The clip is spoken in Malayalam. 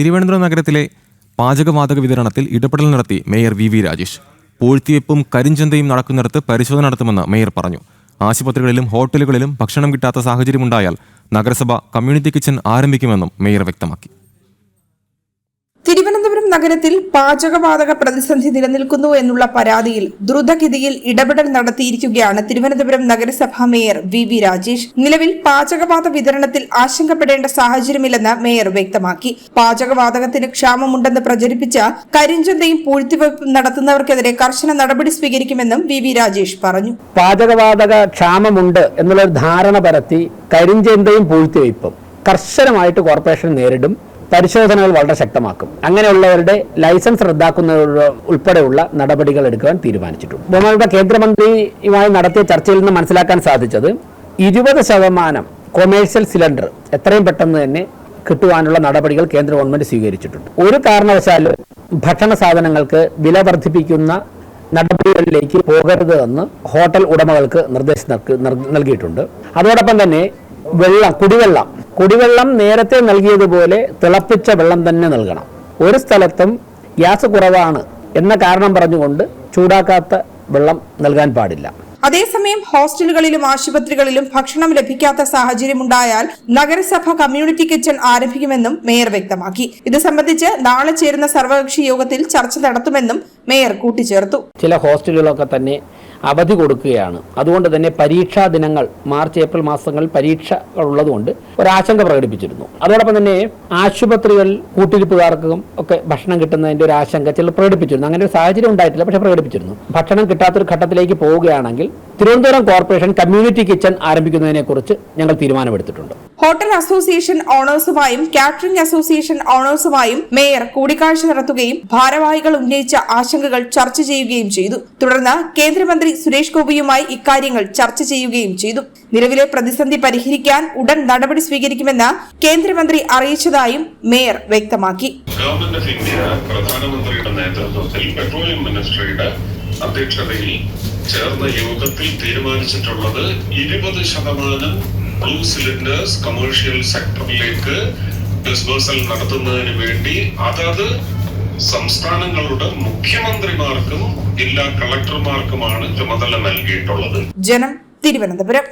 തിരുവനന്തപുരം നഗരത്തിലെ പാചകവാതക വിതരണത്തിൽ ഇടപെടൽ നടത്തി മേയർ വി രാജേഷ്. പൂഴ്ത്തിവെപ്പും കരിഞ്ചന്തയും നടക്കുന്നിടത്ത് പരിശോധന നടത്തുമെന്ന് മേയർ പറഞ്ഞു. ആശുപത്രികളിലും ഹോട്ടലുകളിലും ഭക്ഷണം കിട്ടാത്ത സാഹചര്യമുണ്ടായാൽ നഗരസഭ കമ്മ്യൂണിറ്റി കിച്ചൺ ആരംഭിക്കുമെന്നും മേയർ വ്യക്തമാക്കി. തിരുവനന്തപുരം നഗരത്തിൽ പാചകവാതക പ്രതിസന്ധി നിലനിൽക്കുന്നു എന്നുള്ള പരാതിയിൽ ദ്രുതഗതിയിൽ ഇടപെടൽ നടത്തിയിരിക്കുകയാണ് തിരുവനന്തപുരം നഗരസഭാ മേയർ വി രാജേഷ്. നിലവിൽ പാചകവാതക വിതരണത്തിൽ ആശങ്കപ്പെടേണ്ട സാഹചര്യമില്ലെന്ന് മേയർ വ്യക്തമാക്കി. പാചകവാതകത്തിന് ക്ഷാമമുണ്ടെന്ന് പ്രചരിപ്പിച്ച കരിഞ്ചന്തയും പൂഴ്ത്തിവെപ്പും നടത്തുന്നവർക്കെതിരെ കർശന നടപടി സ്വീകരിക്കുമെന്നും വി രാജേഷ് പറഞ്ഞു. പാചകവാതക ക്ഷാമമുണ്ട് എന്നുള്ള ധാരണ പരത്തി കരിഞ്ചന്തയും പൂഴ്ത്തിവെപ്പും കർശനമായിട്ട് കോർപ്പറേഷൻ നേരിടും. പരിശോധനകൾ വളരെ ശക്തമാക്കും. അങ്ങനെയുള്ളവരുടെ ലൈസൻസ് റദ്ദാക്കുന്നവരുടെ ഉൾപ്പെടെയുള്ള നടപടികൾ എടുക്കാൻ തീരുമാനിച്ചിട്ടുണ്ട്. ബഹുമാനപ്പെട്ട കേന്ദ്രമന്ത്രിയുമായി നടത്തിയ ചർച്ചയിൽ നിന്ന് മനസ്സിലാക്കാൻ സാധിച്ചത് 20% കൊമേഴ്സ്യൽ സിലിണ്ടർ എത്രയും പെട്ടെന്ന് തന്നെ കിട്ടുവാനുള്ള നടപടികൾ കേന്ദ്ര ഗവൺമെന്റ് സ്വീകരിച്ചിട്ടുണ്ട്. ഒരു കാരണവശാലും ഭക്ഷണ സാധനങ്ങൾക്ക് വില വർദ്ധിപ്പിക്കുന്ന നടപടികളിലേക്ക് പോകരുത് എന്ന് ഹോട്ടൽ ഉടമകൾക്ക് നിർദ്ദേശം നൽകിയിട്ടുണ്ട്. അതോടൊപ്പം തന്നെ കുടിവെള്ളം നേരത്തെ നൽകിയതുപോലെ തിളപ്പിച്ച വെള്ളം തന്നെ നൽകണം. ഒരു സ്ഥലത്തും ഗ്യാസ് കുറവാണ് എന്ന കാരണം പറഞ്ഞുകൊണ്ട് ചൂടാക്കാത്ത വെള്ളം നൽകാൻ പാടില്ല. അതേസമയം ഹോസ്റ്റലുകളിലും ആശുപത്രികളിലും ഭക്ഷണം ലഭിക്കാത്ത സാഹചര്യമുണ്ടായാൽ നഗരസഭ കമ്മ്യൂണിറ്റി കിച്ചൺ ആരംഭിക്കുമെന്നും മേയർ വ്യക്തമാക്കി. ഇത് സംബന്ധിച്ച് നാളെ ചേരുന്ന സർവകക്ഷി യോഗത്തിൽ ചർച്ച നടത്തുമെന്നും മേയർ കൂട്ടിച്ചേർത്തു. ചില ഹോസ്റ്റലുകളൊക്കെ തന്നെ അവധി കൊടുക്കുകയാണ്. അതുകൊണ്ട് തന്നെ പരീക്ഷാ ദിനങ്ങൾ മാർച്ച് ഏപ്രിൽ മാസങ്ങളിൽ പരീക്ഷകൾ ഉള്ളതുകൊണ്ട് ഒരാശങ്ക പ്രകടിപ്പിച്ചിരുന്നു. അതോടൊപ്പം തന്നെ ആശുപത്രികൾ കൂട്ടിരിപ്പുകാർക്കും ഒക്കെ ഭക്ഷണം കിട്ടുന്നതിന്റെ ഒരു ആശങ്ക ചിലർ പ്രകടിപ്പിച്ചിരുന്നു. അങ്ങനെ ഒരു സാഹചര്യം ഉണ്ടായിട്ടില്ല, പക്ഷെ പ്രകടിപ്പിച്ചിരുന്നു. ഭക്ഷണം കിട്ടാത്തൊരു ഘട്ടത്തിലേക്ക് പോവുകയാണെങ്കിൽ തിരുവനന്തപുരം കോർപ്പറേഷൻ കമ്മ്യൂണിറ്റി കിച്ചൺ ആരംഭിക്കുന്നതിനെ കുറിച്ച് ഞങ്ങൾ തീരുമാനമെടുത്തിട്ടുണ്ട്. ഹോട്ടൽ അസോസിയേഷൻ ഓണേഴ്സുമായും കാറ്ററിംഗ് അസോസിയേഷൻ ഓണേഴ്സുമായും മേയർ കൂടിക്കാഴ്ച നടത്തുകയും ഭാരവാഹികൾ ഉന്നയിച്ച ആശങ്കകൾ ചർച്ച ചെയ്യുകയും ചെയ്തു. തുടർന്ന് കേന്ദ്രമന്ത്രി സുരേഷ് ഗോപിയുമായി ഇക്കാര്യങ്ങൾ ചർച്ച ചെയ്യുകയും ചെയ്തു. നിലവിലെ പ്രതിസന്ധി പരിഹരിക്കാൻ ഉടൻ നടപടി സ്വീകരിക്കുമെന്ന് കേന്ദ്രമന്ത്രി അറിയിച്ചതായും മേയർ വ്യക്തമാക്കി. ഗവൺമെന്റ് ഓഫ് ഇന്ത്യ പ്രധാനമന്ത്രിയുടെ നേതൃത്വത്തിൽ പെട്രോളിയം മിനിസ്ട്രിയുടെ അധ്യക്ഷതയിൽ ചേർന്ന യോഗത്തിൽ തീരുമാനിച്ചിട്ടുള്ളത് 20% ബ്ലൂ സിലിണ്ടേഴ്സ് കമേഴ്ഷ്യൽ സെക്ടറിലേക്ക് ഡിസ്ബേഴ്സൽ നടത്തുന്നതിന് വേണ്ടി അതത് സംസ്ഥാനങ്ങളുടെ മുഖ്യമന്ത്രിമാർക്കും ജില്ലാ കളക്ടർമാർക്കുമാണ് ചുമതല നൽകിയിട്ടുള്ളത്. ജനം, തിരുവനന്തപുരം.